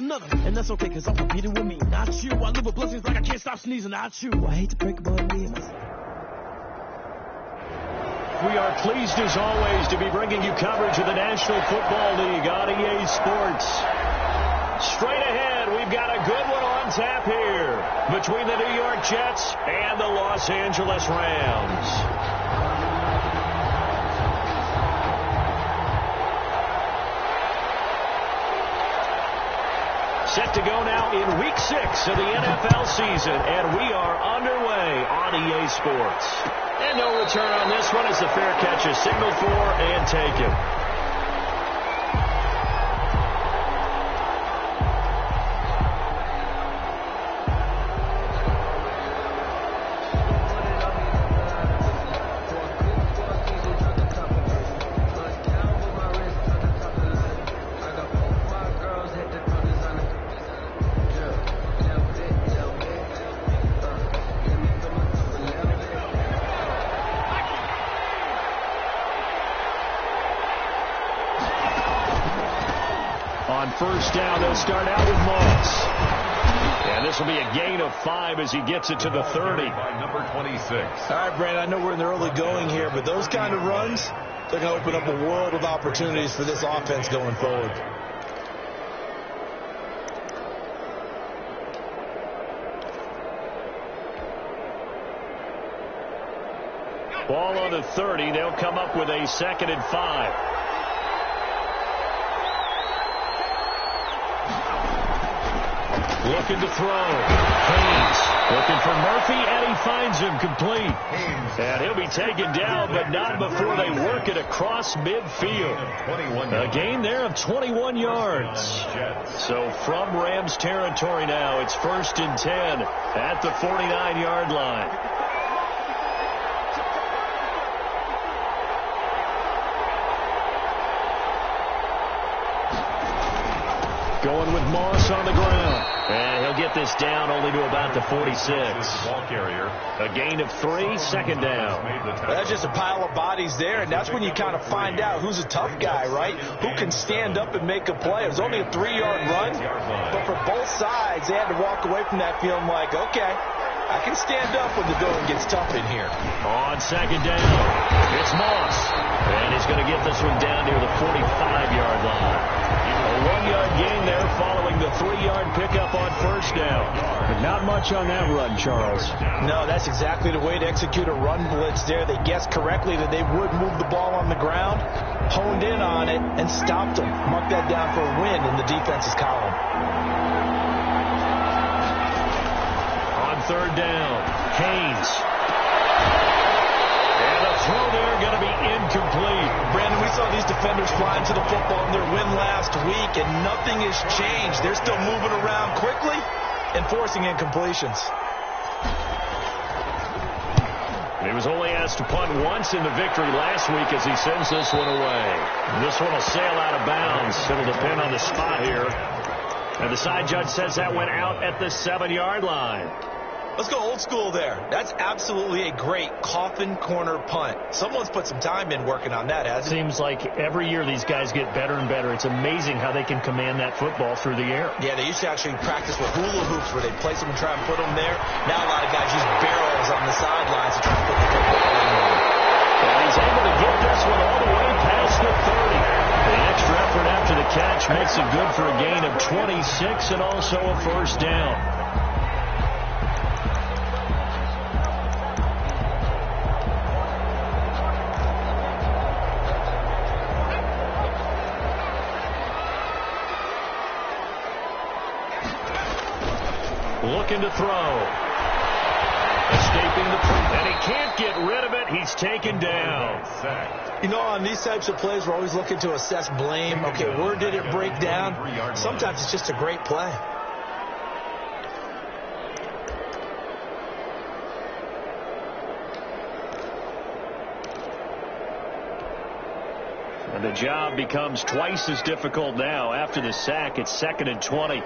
another. And that's okay, cause I'm competing with me, not you. I live with blessings like I can't stop sneezing, not you. I hate to break it, but I'm being myself. We are pleased, as always, to be bringing you coverage of the National Football League on EA Sports. Straight ahead, we've got a good one on tap here between the New York Jets and the Los Angeles Rams. Set to go now in Week 6 of the NFL season, and we are underway on EA Sports. And no return on this one as the fair catch is signaled for and taken. First down, they'll start out with Moss. And this will be a gain of 5 as he gets it to the 30. Number 26. All right, Brandon, I know we're in the early going here, but those kind of runs, they're going to open up a world of opportunities for this offense going forward. Ball on the 30. They'll come up with a 2nd and 5. Looking to throw. Haynes looking for Murphy, and he finds him complete. And he'll be taken down, but not before they work it across midfield. A gain there of 21 yards. So from Rams territory now, it's 1st and 10 at the 49-yard line. Going with Moss on the ground. And he'll get this down only to about the 46. A gain of 3, 2nd down. That's just a pile of bodies there, and that's when you kind of find out who's a tough guy, right? Who can stand up and make a play. It was only a 3-yard run, but for both sides, they had to walk away from that feeling like, okay, I can stand up when the going gets tough in here. On 2nd down, it's Moss. And he's going to get this one down near the 45-yard line. A 1-yard gain there following the 3-yard pickup on 1st down. But not much on that run, Charles. No, that's exactly the way to execute a run blitz there. They guessed correctly that they would move the ball on the ground, honed in on it, and stopped them. Mark that down for a win in the defense's column. On 3rd down, Haynes. Throw there going to be incomplete. Brandon, we saw these defenders flying to the football in their win last week, and nothing has changed. They're still moving around quickly and forcing incompletions. He was only asked to punt once in the victory last week as he sends this one away. This one will sail out of bounds. It'll depend on the spot here. And the side judge says that went out at the 7-yard line. Let's go old school there. That's absolutely a great coffin corner punt. Someone's put some time in working on that, hasn't it? Seems like every year these guys get better and better. It's amazing how they can command that football through the air. Yeah, they used to actually practice with hula hoops where they'd place them and try and put them there. Now a lot of guys use barrels on the sidelines to try and put the football in there. And he's able to get this one all the way past the 30. The extra effort after the catch makes it good for a gain of 26 and also a 1st down. Looking to throw. Escaping the pressure. And he can't get rid of it. He's taken down. You know, on these types of plays, we're always looking to assess blame. Okay, where did it break down? Sometimes it's just a great play. And the job becomes twice as difficult now. After the sack, it's 2nd and 20.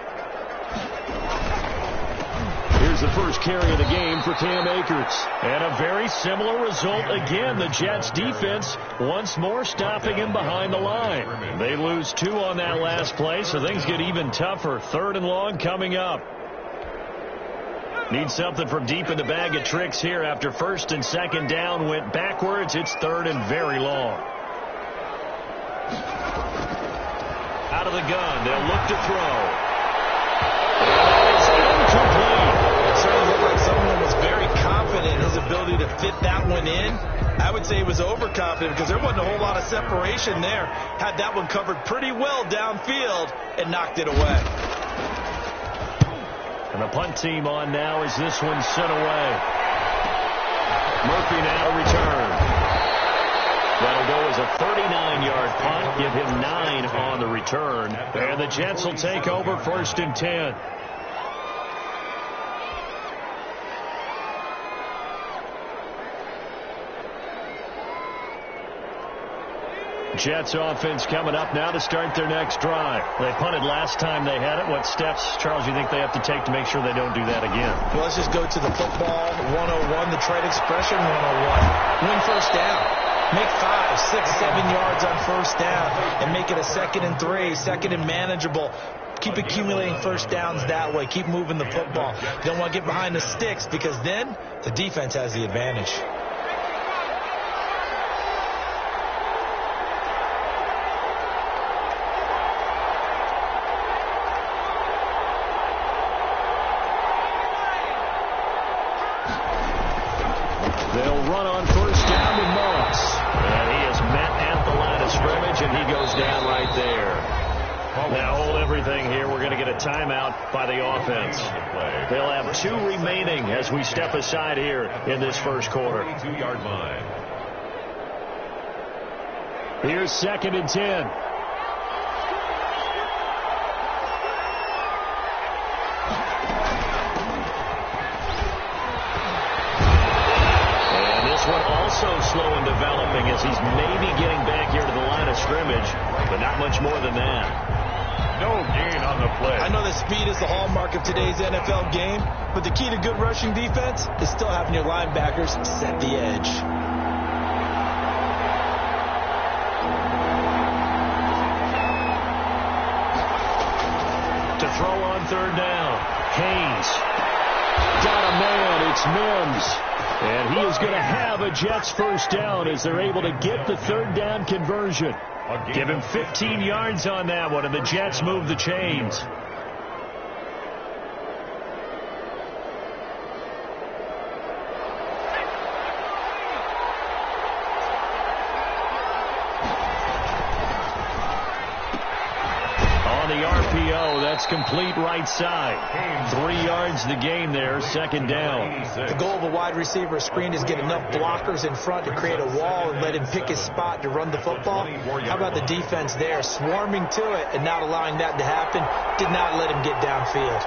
is the first carry of the game for Cam Akers. And a very similar result again. The Jets defense once more stopping him behind the line. They lose 2 on that last play, so things get even tougher. 3rd and long coming up. Need something from deep in the bag of tricks here after 1st and 2nd down went backwards. It's 3rd and very long. Out of the gun, they'll look to throw. It's incomplete. It certainly looked like someone was very confident in his ability to fit that one in. I would say he was overconfident because there wasn't a whole lot of separation there. Had that one covered pretty well downfield and knocked it away. And the punt team on now as this one's sent away. Murphy now to return. That'll go as a 39-yard punt. Give him 9 on the return. And the Jets will take over 1st and 10. Jets offense coming up now to start their next drive. They punted last time they had it. What steps, Charles, you think they have to take to make sure they don't do that again? Well, let's just go to the football 101, the trade expression 101. Win first down. Make 5, 6, 7 yards on first down and make it a 2nd and 3, 2nd and manageable. Keep accumulating first downs that way. Keep moving the football. You don't want to get behind the sticks because then the defense has the advantage. They'll run on first down with Moss. And he is met at the line of scrimmage, and he goes down right there. Now hold everything here. We're going to get a timeout by the offense. They'll have 2 remaining as we step aside here in this first quarter. 2-yard line. Here's 2nd and 10. Also slow in developing as he's maybe getting back here to the line of scrimmage, but not much more than that. No gain on the play. I know that speed is the hallmark of today's NFL game, but the key to good rushing defense is still having your linebackers set the edge. To throw on 3rd down, Haynes. Got a man, it's Mims. And he is going to have a Jets first down as they're able to get the 3rd down conversion. Give him 15 yards on that one, and the Jets move the chains. On the RPO, that's complete right side. 3 yards the gain there, 2nd down. The goal of a wide receiver screen is get enough blockers in front to create a wall and let him pick his spot to run the football. How about the defense there, swarming to it and not allowing that to happen? Did not let him get downfield.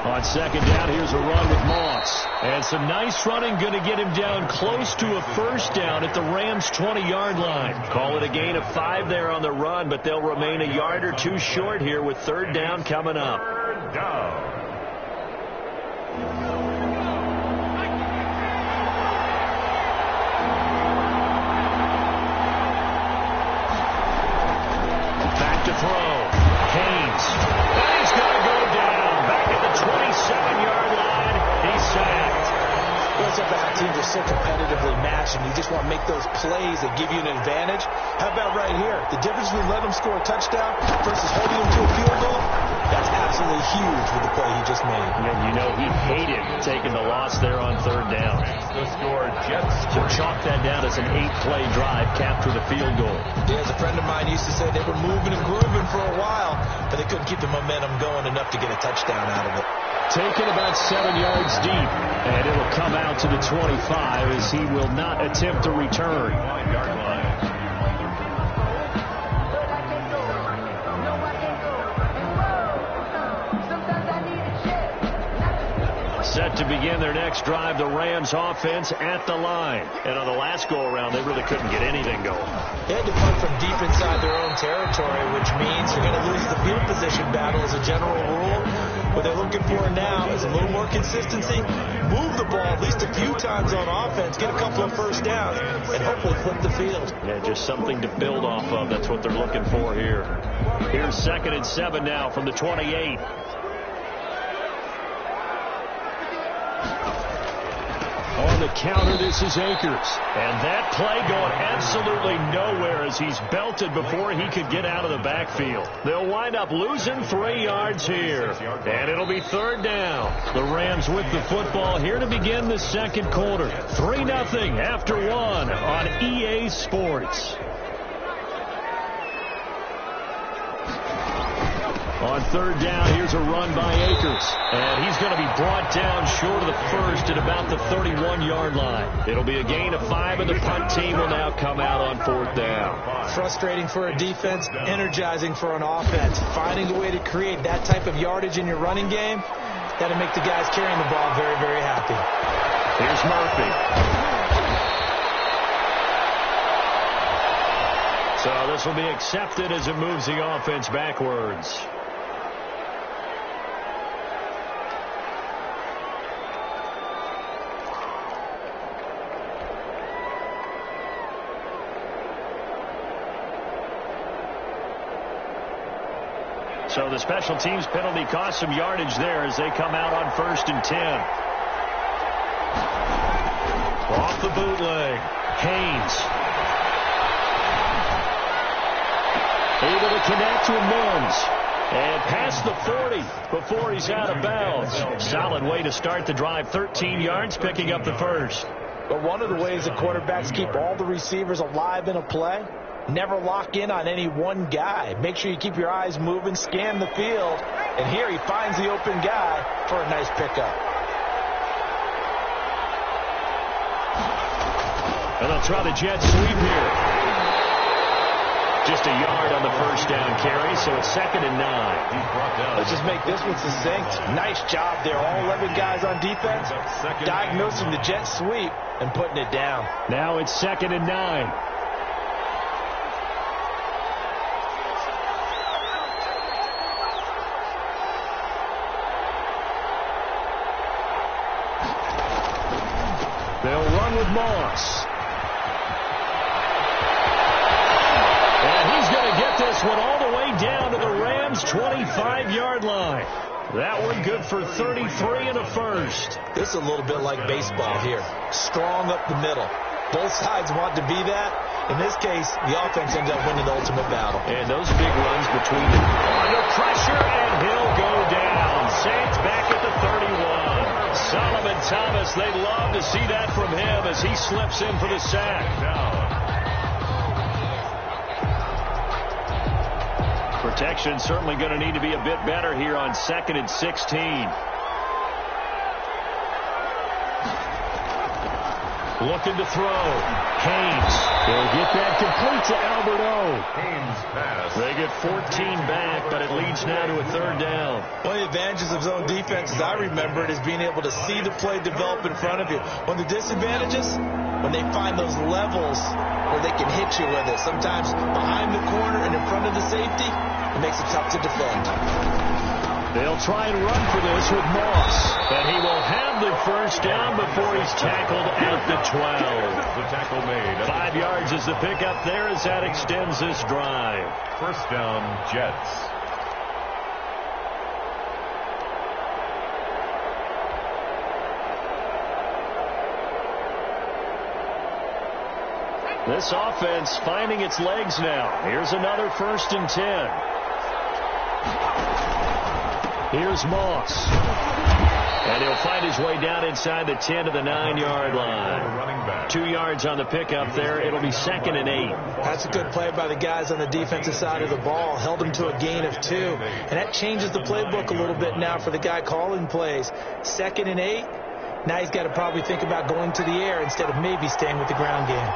On 2nd down, here's a run with Moss. And some nice running, going to get him down close to a first down at the Rams' 20-yard line. Call it a gain of 5 there on the run, but they'll remain a yard or 2 short here with 3rd down coming up. 3rd down. Back to throw. Haynes. And he's going to go down. Back at the 27-yard line. He's sacked. Defensive teams are so competitively matched, and you just want to make those plays that give you an advantage. How about right here? The difference between letting them score a touchdown versus holding them to a field goal, that's absolutely huge with the play he just made. And you know he hated taking the loss there on 3rd down. The score, Jets. So chalk that down as an 8-play drive, capture the field goal. Yeah, as a friend of mine used to say, they were moving and grooving for a while, but they couldn't keep the momentum going enough to get a touchdown out of it. Taken about 7 yards deep, and it'll come out to the 25 as he will not attempt to return. 1-yard line. set to begin their next drive. The Rams offense at the line. And on the last go-around, they really couldn't get anything going. They had to punt from deep inside their own territory, which means you're going to lose the field position battle as a general rule. What they're looking for now is a little more consistency. Move the ball at least a few times on offense. Get a couple of first downs and hopefully flip the field. Yeah, just something to build off of. That's what they're looking for here. Here's 2nd and 7 now from the 28. On the counter, this is Akers. And that play going absolutely nowhere as he's belted before he could get out of the backfield. They'll wind up losing 3 yards here. And it'll be 3rd down. The Rams with the football here to begin the 2nd quarter. 3-0 after 1 on EA Sports. On 3rd down, here's a run by Akers. And he's going to be brought down short of the first at about the 31-yard line. It'll be a gain of 5, and the punt team will now come out on 4th down. Frustrating for a defense, energizing for an offense. Finding a way to create that type of yardage in your running game, that'll make the guys carrying the ball very, very happy. Here's Murphy. So this will be accepted as it moves the offense backwards. So the special teams penalty cost some yardage there as they come out on 1st and 10. Off the bootleg. Haynes. Able to connect with Mims. And past the 40 before he's out of bounds. Solid way to start the drive. 13 yards, picking up the first. But one of the ways the quarterbacks keep all the receivers alive in a play, never lock in on any one guy. Make sure you keep your eyes moving, scan the field. And here he finds the open guy for a nice pickup. And they'll try the jet sweep here. Just a yard on the first down carry, so it's 2nd and 9. Let's just make this one succinct. Nice job there. All 11 guys on defense diagnosing the jet sweep and putting it down. Now it's 2nd and 9. They'll run with Moss. And he's going to get this one all the way down to the Rams' 25-yard line. That one good for 33 and a first. This is a little bit like baseball here. Strong up the middle. Both sides want to be that. In this case, the offense ends up winning the ultimate battle. And those big runs between them. Under pressure, and he'll go down. Saints back at the 31. Solomon Thomas, they'd love to see that from him as he slips in for the sack. Protection certainly going to need to be a bit better here on 2nd and 16. Looking to throw. Haynes. They'll get that complete to Albert O. Haynes pass. They get 14 back, but it leads now to a 3rd down. One of the advantages of zone defense, as I remember it, is being able to see the play develop in front of you. One of the disadvantages, when they find those levels where they can hit you with it. Sometimes behind the corner and in front of the safety, it makes it tough to defend. They'll try and run for this with Moss. And he will have the first down before he's tackled at the 12. The tackle made. 5 yards is the pickup there as that extends this drive. First down, Jets. This offense finding its legs now. Here's another 1st and 10. Here's Moss. And he'll find his way down inside the 10 to the 9-yard line. 2 yards on the pickup there. It'll be 2nd and 8. That's a good play by the guys on the defensive side of the ball. Held them to a gain of 2. And that changes the playbook a little bit now for the guy calling plays. 2nd and 8. Now he's got to probably think about going to the air instead of maybe staying with the ground game.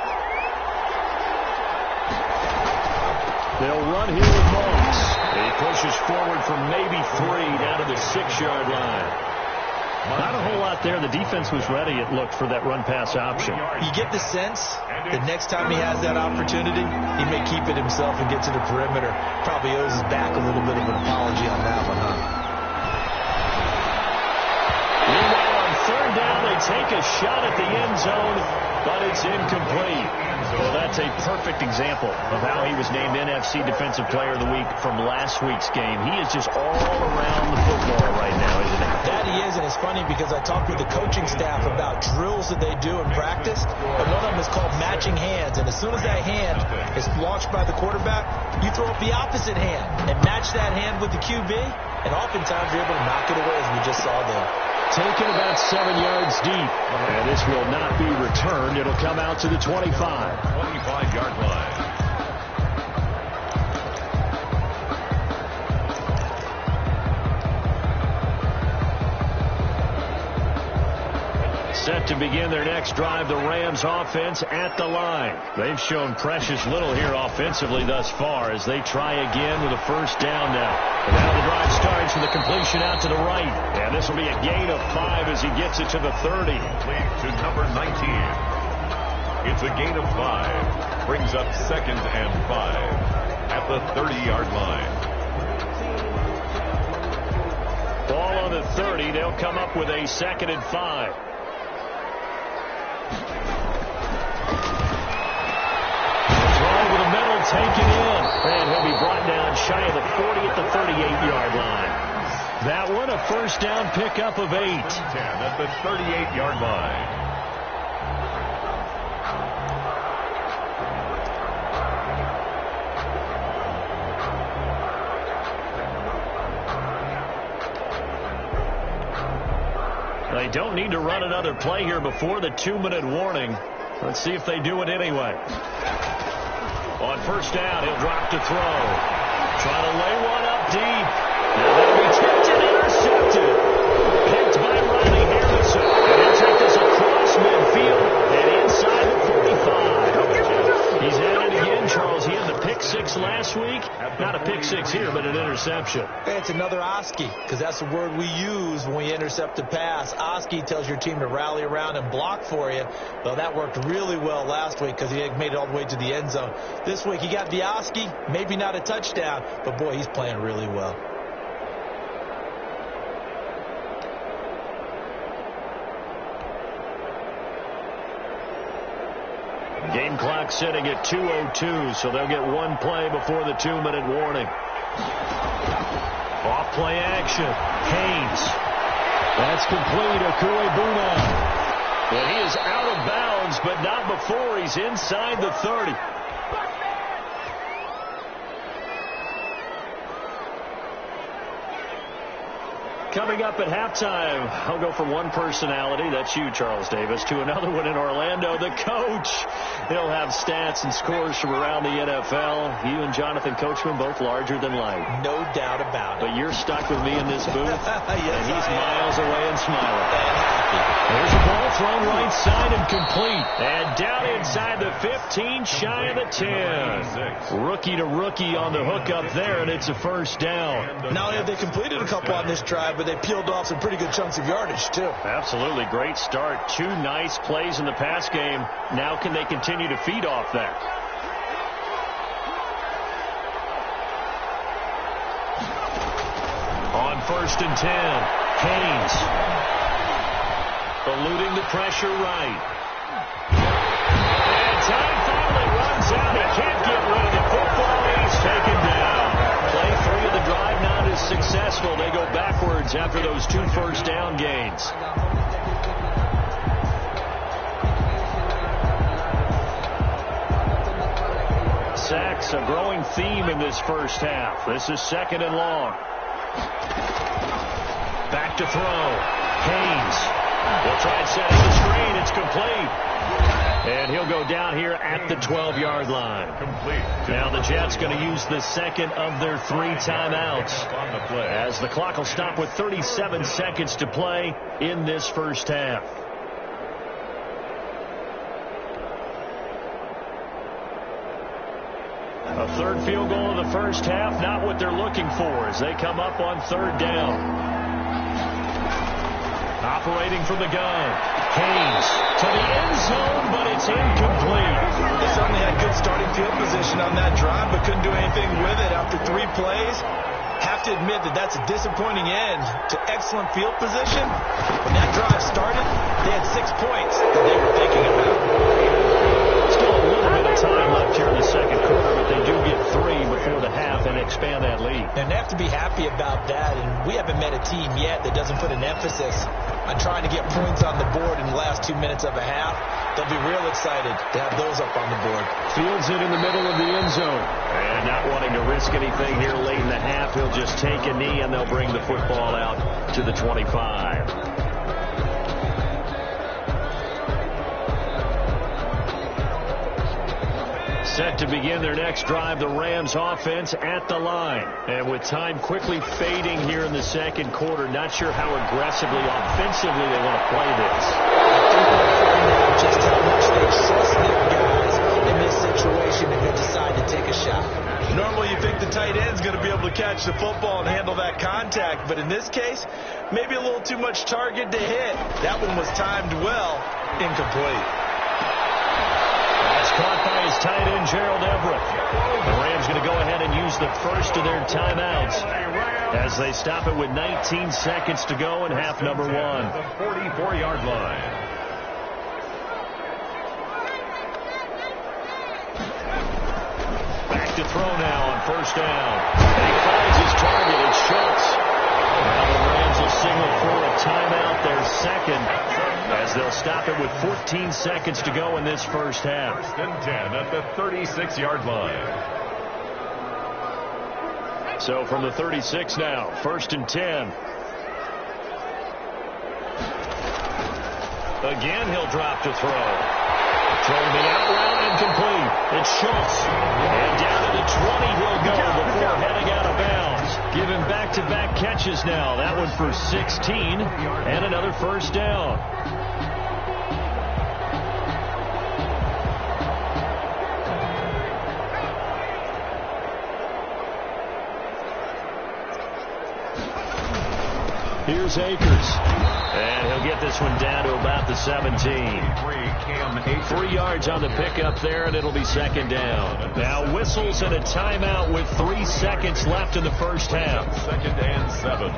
They'll run here with Moss. He pushes forward for maybe 3 down to the 6-yard line. Not a whole lot there. The defense was ready, it looked, for that run-pass option. You get the sense that next time he has that opportunity, he may keep it himself and get to the perimeter. Probably owes his back a little bit of an apology on that one, huh? Meanwhile, on third down, they take a shot at the end zone, but it's incomplete. Well, that's a perfect example of how he was named NFC Defensive Player of the Week from last week's game. He is just all around the football right now, isn't he? That he is, and it's funny because I talked with the coaching staff about drills that they do in practice, and one of them is called matching hands. And as soon as that hand is launched by the quarterback, you throw up the opposite hand and match that hand with the QB, and oftentimes you're able to knock it away, as we just saw there. Taken about 7 yards deep. And this will not be returned. It'll come out to the 25. 25-yard line. Set to begin their next drive, the Rams offense at the line. They've shown precious little here offensively thus far as they try again with a first down now. And now the drive starts with a completion out to the right. And this will be a gain of 5 as he gets it to the 30. Complete to number 19. It's a gain of 5. Brings up 2nd and 5 at the 30-yard line. Ball on the 30. They'll come up with a 2nd and 5. Taken in, and he'll be brought down shy of the 40 at the 38-yard line. That one a first down pickup of 8. 10 at the 38-yard line. They don't need to run another play here before the 2-minute warning. Let's see if they do it anyway. On first down, he'll drop to throw. Trying to lay one up deep. Now that'll be tipped and intercepted. Picked by Riley Harrison. And he'll take this across midfield and inside the 45. He's at it again, Charles. He had the pick 6 last week. Not a pick 6 here, but an interception. It's another Oski, because that's the word we use when we intercept a pass. Oski tells your team to rally around and block for you. Well, that worked really well last week because he made it all the way to the end zone. This week he got the Oski, maybe not a touchdown, but boy, he's playing really well. Game clock sitting at 2:02, so they'll get one play before the 2-minute warning. Off play action. Haynes. That's complete. Okuebuna. And he is out of bounds, but not before he's inside the 30. Coming up at halftime, I'll go from one personality, that's you, Charles Davis, to another one in Orlando, the coach. He'll have stats and scores from around the NFL. You and Jonathan Coachman, both larger than life. No doubt about it. But you're stuck with me in this booth, yes, and he's miles away and smiling. And happy. There's a ball thrown right side and complete. And down inside the 15, shy of the 10. Rookie to rookie on the hookup there, and it's a first down. Not only have they completed a couple on this drive, but they peeled off some pretty good chunks of yardage, too. Absolutely. Great start. 2 nice plays in the pass game. Now can they continue to feed off that? On first and 10, Haynes. Eluding the pressure right. And time finally runs out. He can't get rid of the football. He's taken down. Play 3 of the drive not as successful. They go backwards after those 2 first down gains. Sacks, a growing theme in this first half. This is 2nd and long. Back to throw. Haynes. They'll try setting the screen. It's complete. And he'll go down here at the 12-yard line. Complete. Now the Jets going to use the second of their 3 timeouts as the clock will stop with 37 seconds to play in this first half. A third field goal in the first half, not what they're looking for as they come up on 3rd down. operating from the gun. Hayes to the end zone, but it's incomplete. They certainly had good starting field position on that drive, but couldn't do anything with it after 3 plays. Have to admit that that's a disappointing end to excellent field position. When that drive started, they had 6 points that they were thinking about. Still a little bit of time left here in the second quarter, but they do get 3 before the half and expand that lead. And they have to be happy about that, and we haven't met a team yet that doesn't put an emphasis on trying to get points on the board in the last 2 minutes of a half. They'll be real excited to have those up on the board. Fields it in the middle of the end zone. And not wanting to risk anything here late in the half, he'll just take a knee, and they'll bring the football out to the 25. Set to begin their next drive, the Rams offense at the line. And with time quickly fading here in the second quarter, not sure how aggressively, offensively they want to play this. I think they'll find out just how much they trust their guys in this situation if they decide to take a shot. Normally you think the tight end's going to be able to catch the football and handle that contact, but in this case, maybe a little too much target to hit. That one was timed well, incomplete. That's caught by his tight end, Gerald Everett. The Rams going to go ahead and use the first of their timeouts as they stop it with 19 seconds to go in half number 1. The 44-yard line. Back to throw now on first down. And he finds his target. It's Schultz. Now the Rams will signal for a timeout, their second, as they'll stop it with 14 seconds to go in this first half. First and 10 at the 36-yard line. So from the 36 now, first and 10. Again, he'll drop to throw. Throwing the out route incomplete. It's Schultz. And down to the 20 he'll go before heading out of bounds. Give him back-to-back catches now. That one for 16 and another first down. Here's Akers. And he'll get this one down to about the 17. 3 yards on the pickup there, and it'll be second down. Now whistles and a timeout with 3 seconds left in the first half. Second and 7.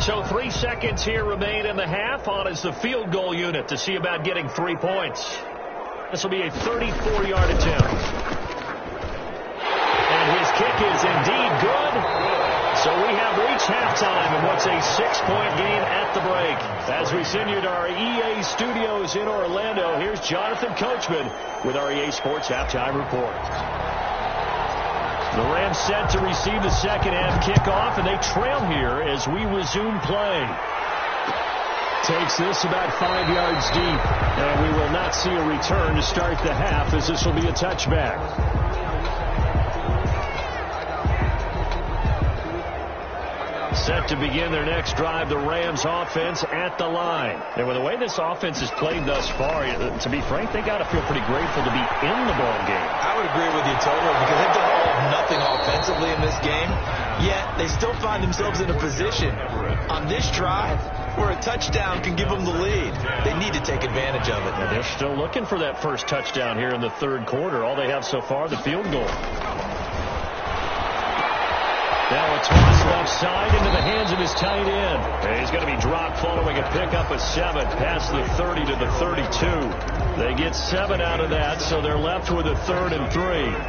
So 3 seconds here remain in the half. On is the field goal unit to see about getting 3 points. This will be a 34-yard attempt. And his kick is indeed good. So we have reached halftime in what's a 6-point game at the break. As we send you to our EA studios in Orlando, here's Jonathan Coachman with our EA Sports Halftime Report. The Rams set to receive the second half kickoff, and they trail here as we resume play. Takes this about 5 yards deep, and we will not see a return to start the half, as this will be a touchback. Set to begin their next drive, the Rams offense at the line. And with the way this offense has played thus far, to be frank, they got to feel pretty grateful to be in the ball game. I would agree with you totally, because they've done all or nothing offensively in this game, yet they still find themselves in a position on this drive where a touchdown can give them the lead. They need to take advantage of it. And they're still looking for that first touchdown here in the third quarter. All they have so far, the field goal. Now a toss left side into the hands of his tight end. And he's going to be dropped following a pickup of 7 past the 30 to the 32. They get 7 out of that, so they're left with a 3rd and 3.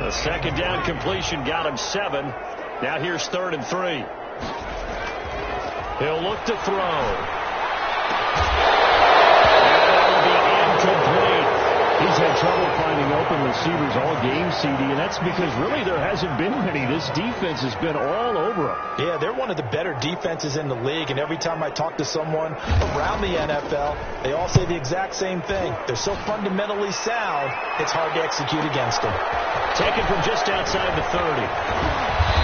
A second down completion got him 7. Now here's 3rd and 3. He'll look to throw. And the incomplete. He's had trouble finding open receivers all game, CD, and that's because really there hasn't been many. This defense has been all over him. Yeah, they're one of the better defenses in the league, and every time I talk to someone around the NFL, they all say the exact same thing. They're so fundamentally sound, it's hard to execute against them. Taken from just outside the 30.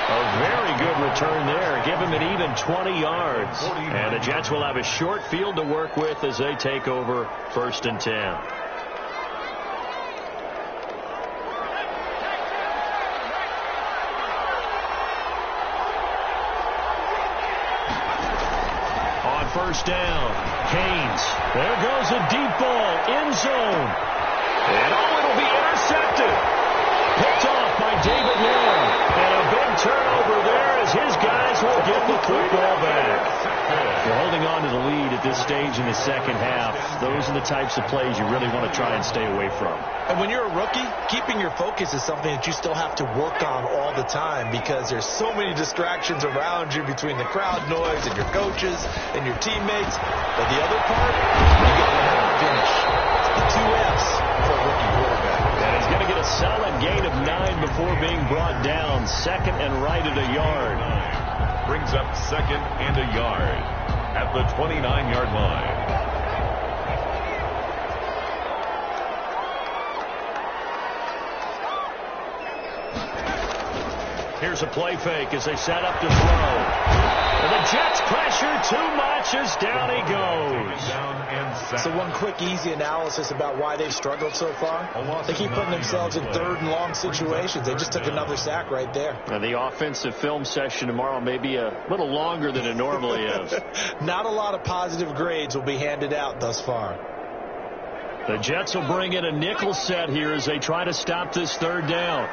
A very good return there. Give him an even 20 yards. And the Jets will have a short field to work with as they take over 1st and 10. first down. Haynes. There goes a deep ball. End zone. And it'll be intercepted. Picked off by David Long. And a big turnover there as his guys will get the football back. They're holding on to the lead at this stage in the second half. Those are the types of plays you really want to try and stay away from. And when you're a rookie, keeping your focus is something that you still have to work on all the time because there's so many distractions around you between the crowd noise and your coaches and your teammates. But the other part, you got to have a finish. The 2 F's for a rookie quarterback. And he's going to get a solid gain of 9 before being brought down. Second and right at a yard. Brings up second and a yard at the 29-yard line. Here's a play fake as they set up to throw. And the Jets pressure too much as down he goes. So one quick, easy analysis about why they've struggled so far. They keep putting themselves in third and long situations. They just took another sack right there. And the offensive film session tomorrow may be a little longer than it normally is. Not a lot of positive grades will be handed out thus far. The Jets will bring in a nickel set here as they try to stop this third down.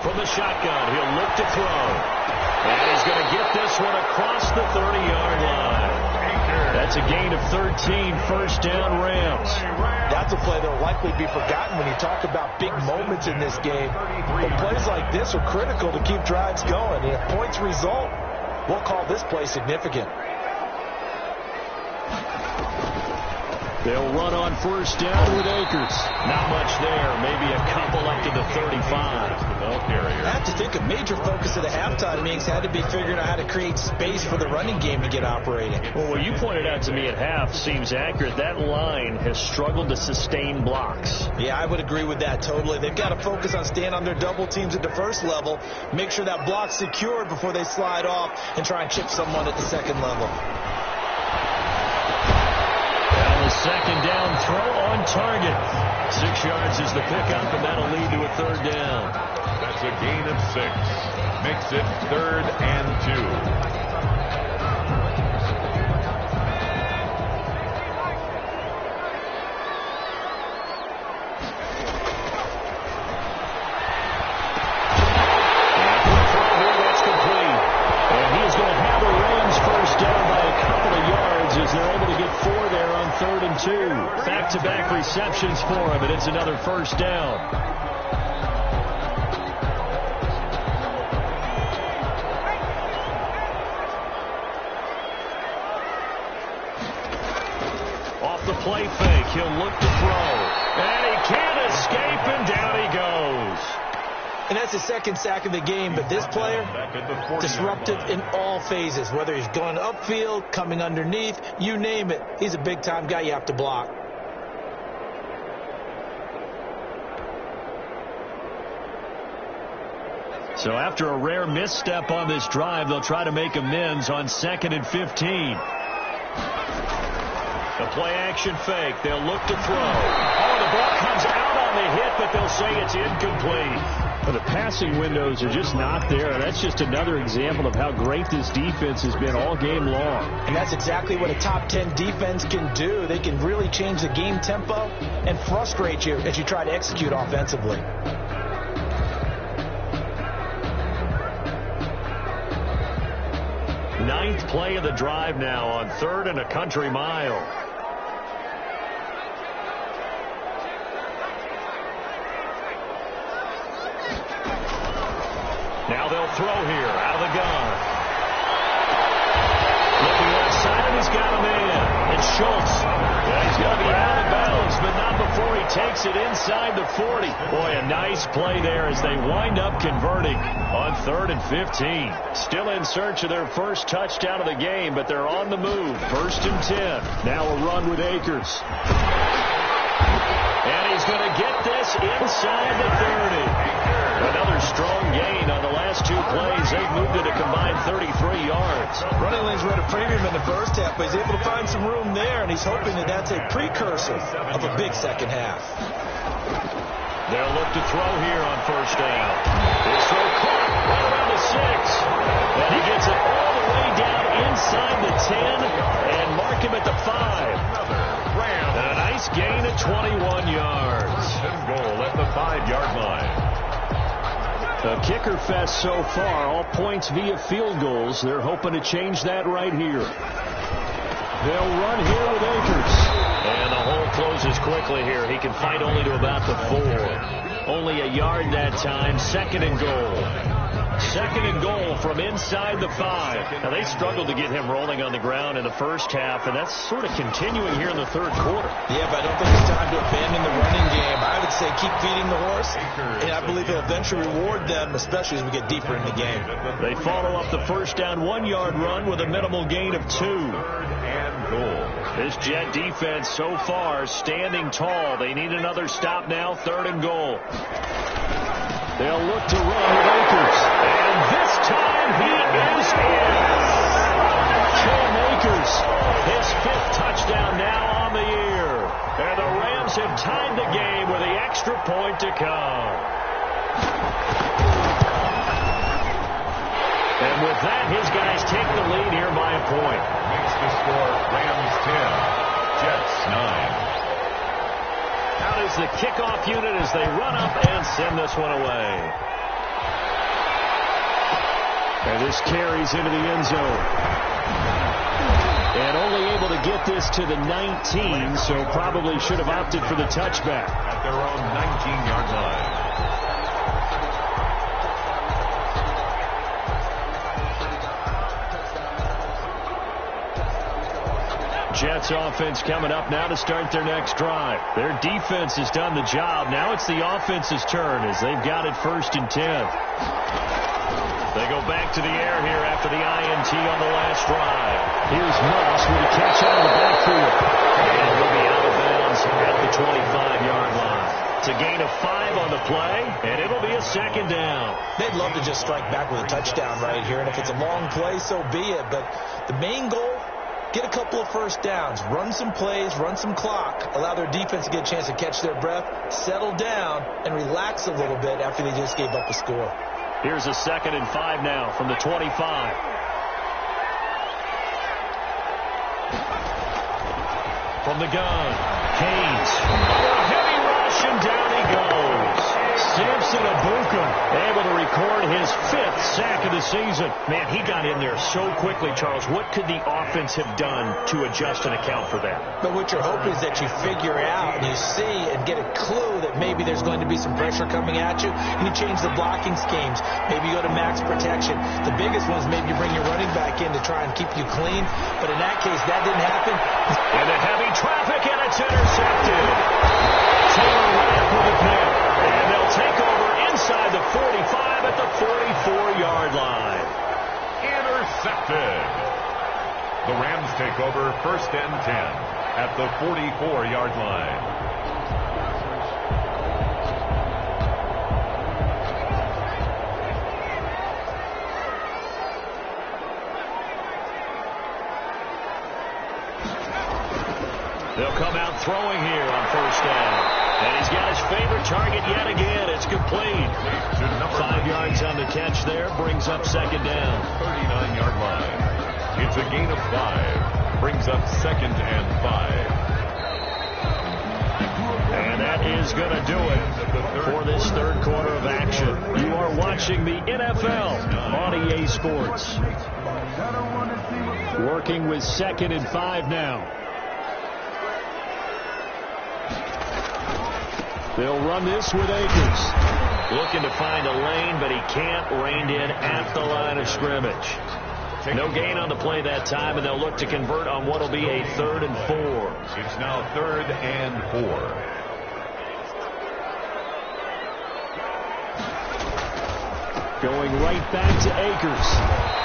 From the shotgun, he'll look to throw. And he's going to get this one across the 30-yard line. That's a gain of 13, first down Rams. That's a play that will likely be forgotten when you talk about big moments in this game. But plays like this are critical to keep drives going. And if points result, we'll call this play significant. They'll run on first down with Akers. Not much there. Maybe a couple up to the 35. I have to think a major focus of the halftime meetings had to be figuring out how to create space for the running game to get operating. Well, what you pointed out to me at half seems accurate. That line has struggled to sustain blocks. Yeah, I would agree with that totally. They've got to focus on staying on their double teams at the first level, make sure that block's secured before they slide off and try and chip someone at the second level. The second down throw on target. 6 yards is the pickup, and that'll lead to a third down. That's a gain of 6. Makes it 3rd and 2. Back-to-back receptions for him, and it's another first down. Off the play fake, he'll look to throw. And he can't escape, and down he goes. And that's the second sack of the game, but this player, disruptive in all phases, whether he's going upfield, coming underneath, you name it. He's a big-time guy you have to block. So after a rare misstep on this drive, they'll try to make amends on 2nd and 15. The play-action fake. They'll look to throw. Oh, the ball comes out on the hit, but they'll say it's incomplete. Well, the passing windows are just not there. That's just another example of how great this defense has been all game long. And that's exactly what a top 10 defense can do. They can really change the game tempo and frustrate you as you try to execute offensively. Ninth play of the drive now on 3rd and a country mile. Now they'll throw here out of the gun. Looking outside, and he's got a man. It's Schultz. Yeah, he's going to be out of bounds, but not before he takes it inside the 40. Boy, a nice play there as they wind up converting on 3rd and 15. Still in search of their first touchdown of the game, but they're on the move. 1st and 10. Now a run with Akers. And he's going to get this inside the 30. Another strong gain on the last 2 plays. They've moved it a combined 33 yards. Running lanes were at a premium in the first half, but he's able to find some room there, and he's hoping that that's a precursor of a big second half. They'll look to throw here on first down. This throw caught right around the 6. And he gets it all the way down inside the 10 and mark him at the 5. And a nice gain of 21 yards. Goal at the 5-yard line. A kicker fest so far, all points via field goals. They're hoping to change that right here. They'll run here with Akers. And the hole closes quickly here. He can fight only to about the 4. Only a yard that time. Second and goal. Second and goal from inside the 5. Now, they struggled to get him rolling on the ground in the first half, and that's sort of continuing here in the third quarter. Yeah, but I don't think it's time to abandon the running game. I would say keep feeding the horse, and I believe he'll eventually reward them, especially as we get deeper in the game. They follow up the first down 1-yard run with a minimal gain of 2. Third and goal. This Jet defense so far standing tall. They need another stop now. Third and goal. They'll look to run with Akers. And this time he is in. Cam Akers. His 5th touchdown now on the year. And the Rams have tied the game with the extra point to come. And with that, his guys take the lead here by a point. Makes the score Rams 10, Jets 9. Out is the kickoff unit as they run up and send this one away. And this carries into the end zone. And only able to get this to the 19, so probably should have opted for the touchback. At their own 19-yard line. Jets offense coming up now to start their next drive. Their defense has done the job. Now it's the offense's turn as they've got it 1st and 10. They go back to the air here after the INT on the last drive. Here's Moss with a catch out of the backfield. And he'll be out of bounds at the 25-yard line. It's a gain of 5 on the play, and it'll be a second down. They'd love to just strike back with a touchdown right here, and if it's a long play, so be it. But the main goal, get a couple of first downs, run some plays, run some clock, allow their defense to get a chance to catch their breath, settle down, and relax a little bit after they just gave up a score. Here's a 2nd and 5 now from the 25. From the gun, Haynes. A heavy rush, and down he goes. Samson Abuka able to record his 5th sack of the season. Man, he got in there so quickly, Charles. What could the offense have done to adjust and account for that? But what you're hoping is that you figure out and you see and get a clue that maybe there's going to be some pressure coming at you, and you change the blocking schemes. Maybe you go to max protection. The biggest one is maybe you bring your running back in to try and keep you clean. But in that case, that didn't happen. Into heavy traffic, and it's intercepted. Taylor Rapp with a pick. And they'll take over inside the 45 at the 44-yard line. Intercepted. The Rams take over 1st and 10 at the 44-yard line. They'll come out throwing here on first down. And he's got his favorite target yet again. It's complete. 5 yards on the catch there. Brings up second down. 39-yard line. It's a gain of 5. Brings up 2nd and 5. And that is going to do it for this third quarter of action. You are watching the NFL on EA Sports. Working with 2nd and 5 now. They'll run this with Akers. Looking to find a lane, but he can't. Reined in at the line of scrimmage. No gain on the play that time, and they'll look to convert on what will be a 3rd and 4. It's now 3rd and 4. Going right back to Akers.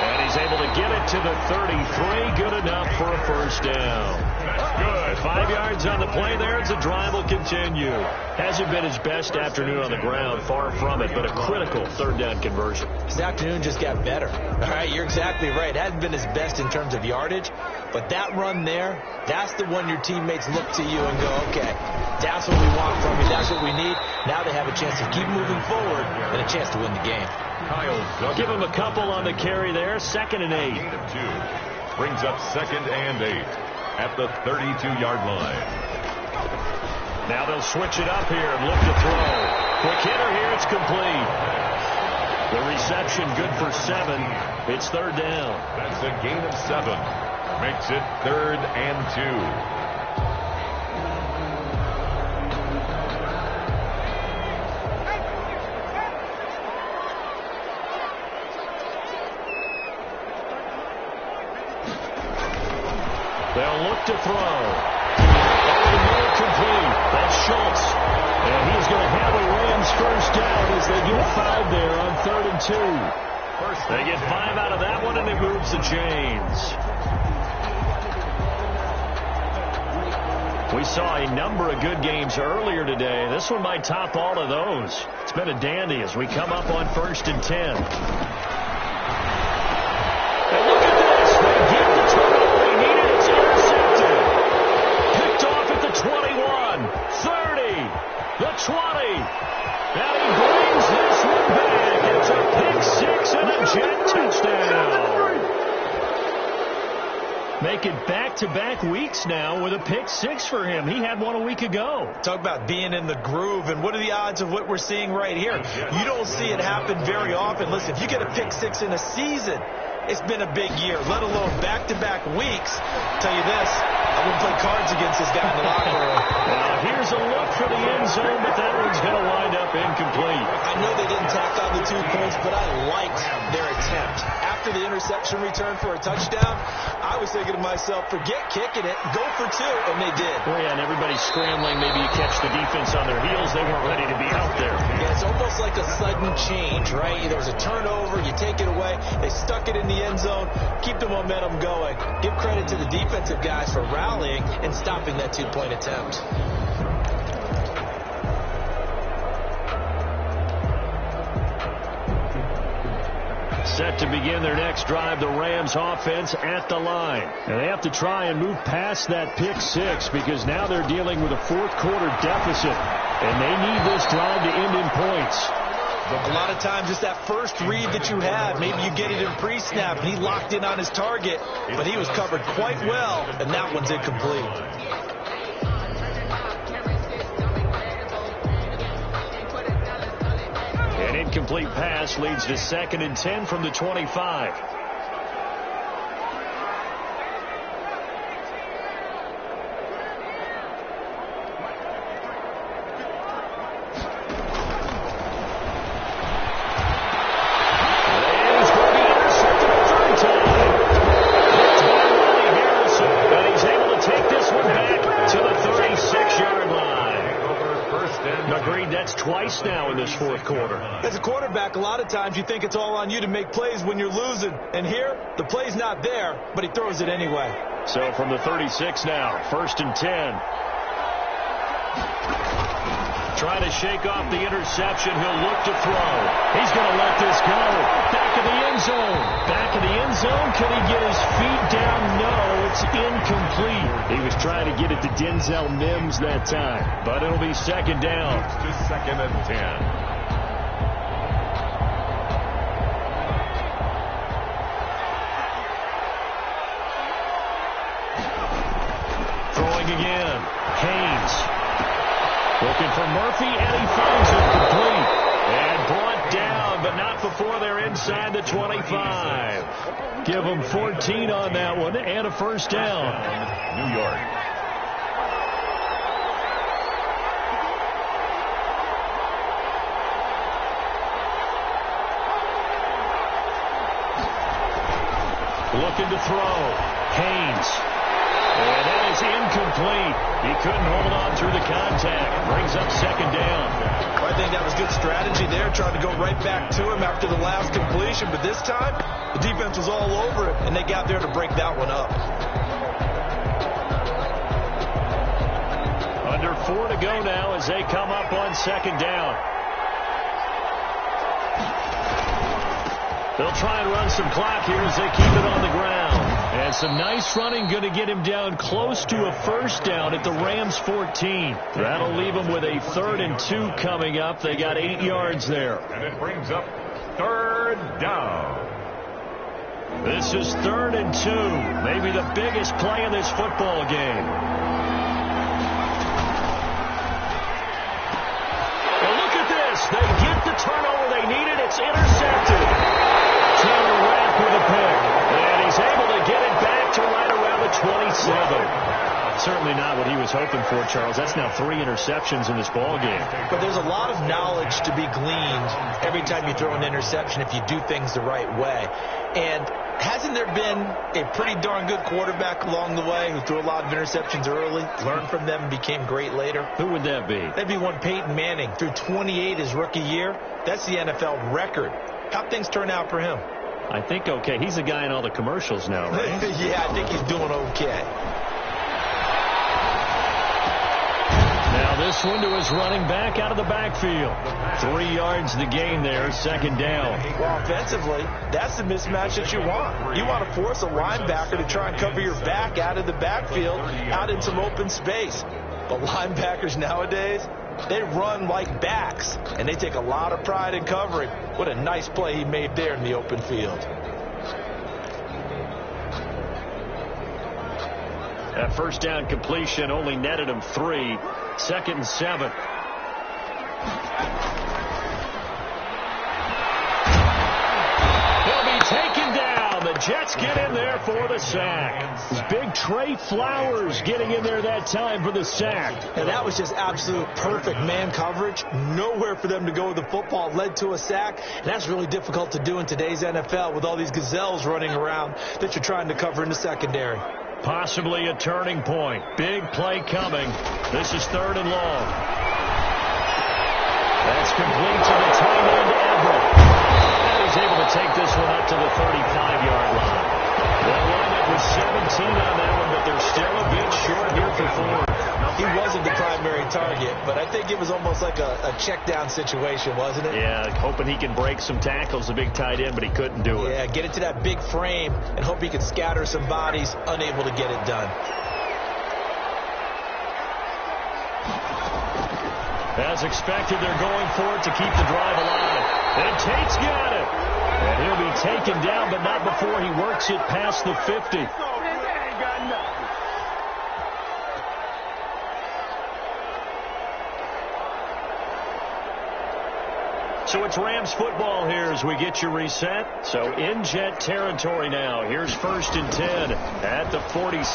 And he's able to get it to the 33. Good enough for a first down. That's good. 5 yards on the play there as the drive will continue. Hasn't been his best afternoon on the ground. Far from it, but a critical 3rd down conversion. His afternoon just got better. All right, you're exactly right. Hadn't been his best in terms of yardage, but that run there, that's the one your teammates look to you and go, okay, that's what we want from you. that's what we need. Now they have a chance to keep moving forward and a chance to win the game. Give him a couple on the carry there. 2nd and 8. Gain of 2. Brings up 2nd and 8 at the 32-yard line. Now they'll switch it up here and look to throw. Quick hitter here. It's complete. The reception good for 7. It's 3rd down. That's a gain of 7. Makes it 3rd and 2. They'll look to throw. Over the middle, complete. That's Schultz. And he's going to have a Rams first down as they get 5 there on 3rd and 2. They get 5 out of that one, and it moves the chains. We saw a number of good games earlier today. This one might top all of those. It's been a dandy as we come up on 1st and 10. And look at this. They get the turnover they needed. It's intercepted. Picked off at the 21, 30, the 20. And he brings this one back. It's a pick 6 and a jet touchdown. Make it back-to-back weeks now with a pick 6 for him. He had one a week ago. Talk about being in the groove, and what are the odds of what we're seeing right here? You don't see it happen very often. Listen, if you get a pick 6 in a season, it's been a big year, let alone back-to-back weeks. I'll tell you this, I wouldn't play cards against this guy in the locker room. Now, here's a look for the end zone, but that one's going to wind up incomplete. I know they didn't tack on the 2 points, but I liked their attempt. After the interception return for a touchdown, I was thinking to myself, forget kicking it, go for 2, and they did. Oh, yeah, and everybody's scrambling. Maybe you catch the defense on their heels. They weren't ready to be out there. Yeah, it's almost like a sudden change, right? There was a turnover, you take it away, they stuck it in the end zone, keep the momentum going. Give credit to the defensive guys for rallying and stopping that 2-point attempt. Set to begin their next drive, the Rams offense at the line. And they have to try and move past that pick 6 because now they're dealing with a 4th quarter deficit. And they need this drive to end in points. A lot of times it's that first read that you have. Maybe you get it in pre-snap, and he locked in on his target, but he was covered quite well, and that one's incomplete. An incomplete pass leads to 2nd and 10 from the 25. Twice now in this 4th quarter. As a quarterback, a lot of times you think it's all on you to make plays when you're losing. And here, the play's not there, but he throws it anyway. So from the 36 now, 1st and 10. Trying to shake off the interception. He'll look to throw. He's going to let this go. Back of the end zone. Back of the end zone. Can he get his feet down? No, it's incomplete. He was trying to get it to Denzel Mims that time, but it'll be 2nd down. It's to 2nd and 10. Throwing again. Haynes. Looking for Murphy, and he finds it complete. And brought down, but not before they're inside the 25. Give them 14 on that one, and a first down. New York. Looking to throw. Haynes. And that is incomplete. He couldn't hold on through the contact. Brings up 2nd down. Well, I think that was good strategy there, trying to go right back to him after the last completion. But this time, the defense was all over it, and they got there to break that one up. Under 4 to go now as they come up on 2nd down. They'll try and run some clock here as they keep it on the ground. And some nice running going to get him down close to a first down at the Rams 14. That'll leave him with a 3rd and 2 coming up. They got 8 yards there. And it brings up 3rd down. This is 3rd and 2. Maybe the biggest play in this football game. Well, look at this. They get the turnover they needed. It's intercepted. Taylor Rapp with a pick. And he's able to get it back to right around the 27. Certainly not what he was hoping for, Charles. That's now 3 interceptions in this ball game. But there's a lot of knowledge to be gleaned every time you throw an interception if you do things the right way. And hasn't there been a pretty darn good quarterback along the way who threw a lot of interceptions early, learned from them, and became great later? Who would that be? That'd be one Peyton Manning. Threw 28 his rookie year. That's the NFL record. How'd things turn out for him? I think okay. He's the guy in all the commercials now, right? Yeah, I think he's doing okay. Now this one to his running back out of the backfield. 3 yards the gain there, 2nd down. Well, offensively, that's the mismatch that you want. You want to force a linebacker to try and cover your back out of the backfield, out in some open space. But linebackers nowadays, they run like backs, and they take a lot of pride in covering. What a nice play he made there in the open field. That first down completion only netted him 3. 2nd and 7. He'll be taken down. The Jets get in there for the sack. It's big Trey Flowers getting in there that time for the sack. And that was just absolute perfect man coverage. Nowhere for them to go with the football. Led to a sack. And that's really difficult to do in today's NFL with all these gazelles running around that you're trying to cover in the secondary. Possibly a turning point. Big play coming. This is 3rd and long. That's complete to the tight end, Everett. And he's able to take this one up to the 35-yard line. They'll line up with 17 on that one, but they're still a bit short here for Ford. He wasn't the primary target, but I think it was almost like a check-down situation, wasn't it? Yeah, hoping he can break some tackles, the big tight end, but he couldn't do it. Yeah, get it to that big frame and hope he can scatter some bodies, unable to get it done. As expected, they're going for it to keep the drive alive. And Tate's got it. And he'll be taken down, but not before he works it past the 50. So it's Rams football here as we get you reset. So in Jet territory now. Here's 1st and 10 at the 46.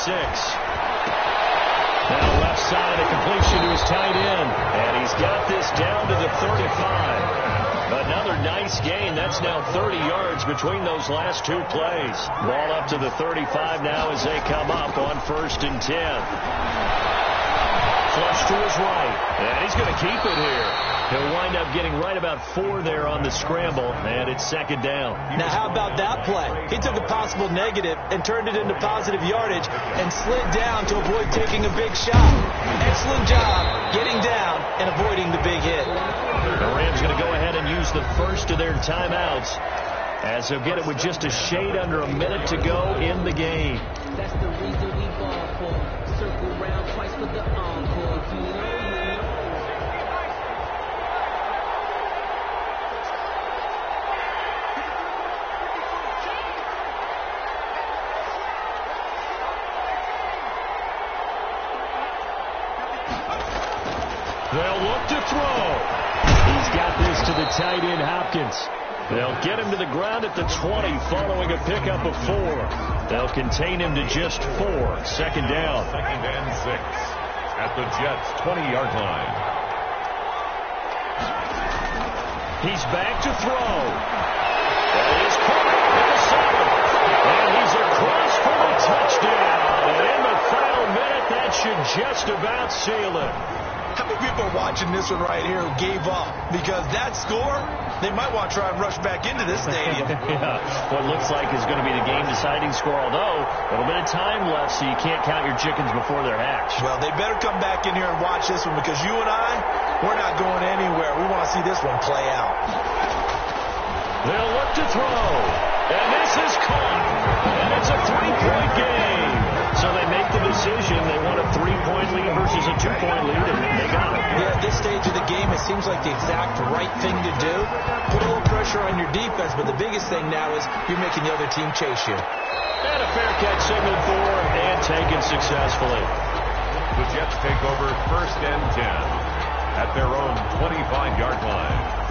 Now left side, a completion to his tight end. And he's got this down to the 35. Another nice gain. That's now 30 yards between those last 2 plays. Ball up to the 35 now as they come up on 1st and 10. Flush to his right. And he's going to keep it here. He'll wind up getting right about 4 there on the scramble, and it's 2nd down. Now, how about that play? He took a possible negative and turned it into positive yardage and slid down to avoid taking a big shot. Excellent job getting down and avoiding the big hit. The Rams going to go ahead and use the first of their timeouts as they'll get it with just a shade under a minute to go in the game. That's the reason we ball for. Circle round twice for the encore. You know. They'll look to throw. He's got this to the tight end, Hopkins. They'll get him to the ground at the 20 following a pickup of 4. They'll contain him to just 4. 2nd down. 2nd and 6 at the Jets' 20-yard line. He's back to throw. That is caught at the 7. And he's across for the touchdown. And in the final minute, that should just about seal it. How many people are watching this one right here who gave up? Because that score, they might want to try and rush back into this stadium. Yeah, what looks like is going to be the game-deciding score, although a little bit of time left, so you can't count your chickens before they're hatched. Well, they better come back in here and watch this one because you and I, we're not going anywhere. We want to see this one play out. They'll look to throw. And this is caught. And it's a three-point game. So they make the decision. They want a three-point lead versus a two-point lead, and they got it. Yeah, at this stage of the game, it seems like the exact right thing to do. Put a little pressure on your defense, but the biggest thing now is you're making the other team chase you. And a fair catch signal for and taken successfully. The Jets take over 1st and 10 at their own 25-yard line.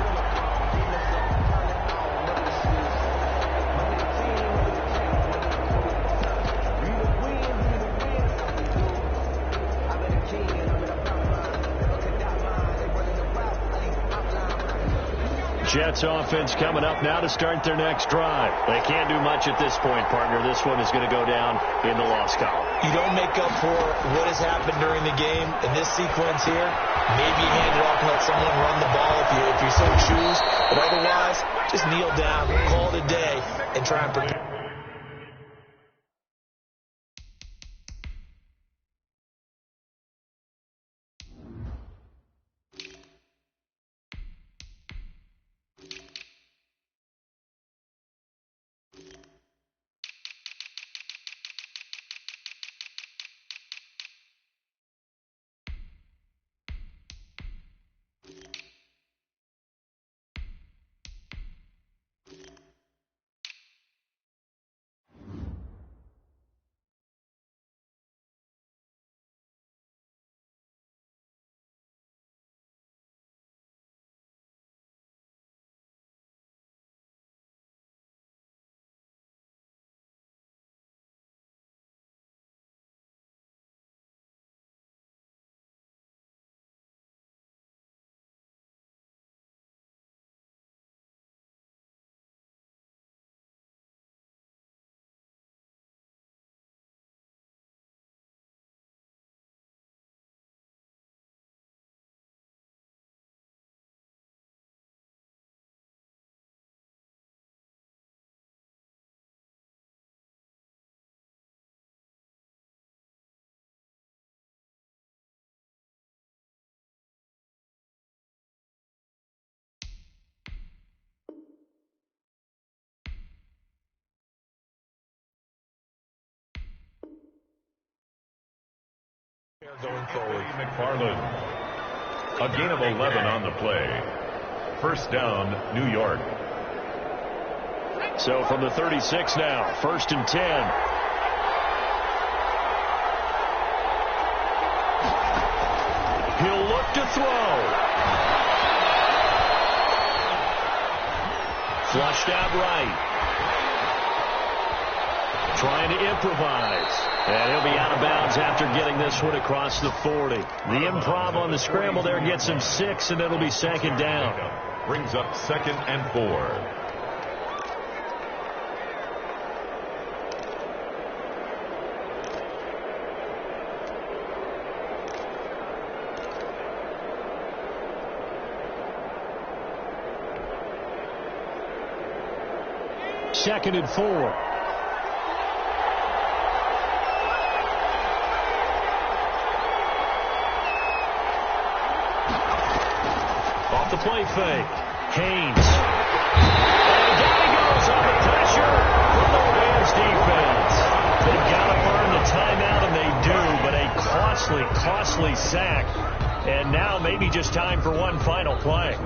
Jets offense coming up now to start their next drive. They can't do much at this point, partner. This one is going to go down in the loss column. You don't make up for what has happened during the game in this sequence here. Maybe hand it off and let someone run the ball if you so choose. But otherwise, just kneel down, call it a day, and try and protect. Going forward, McFarland. A gain of 11 on the play. 1st down, New York. So from the 36 now, 1st and 10. He'll look to throw. Flushed out right. Trying to improvise. And he'll be out of bounds after getting this one across the 40. The improv on the scramble there gets him 6, and it'll be 2nd down. Brings up 2nd and 4. Second and 4. The play fake. Haynes. And down he goes on the pressure from the Rams defense. They've got to earn the timeout, and they do, but a costly sack. And now maybe just time for one final play.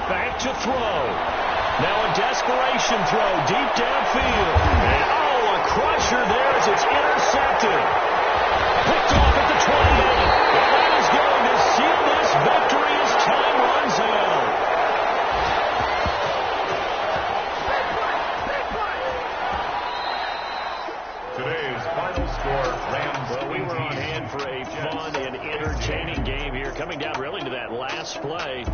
Back to throw. Now a desperation throw deep downfield. And a crusher there as it's intercepted. Picked off at the 28. And that is going to seal this victory as time runs out. Today's final score, Rams. Well, we were on hand for a fun and entertaining game here, coming down really to that last play.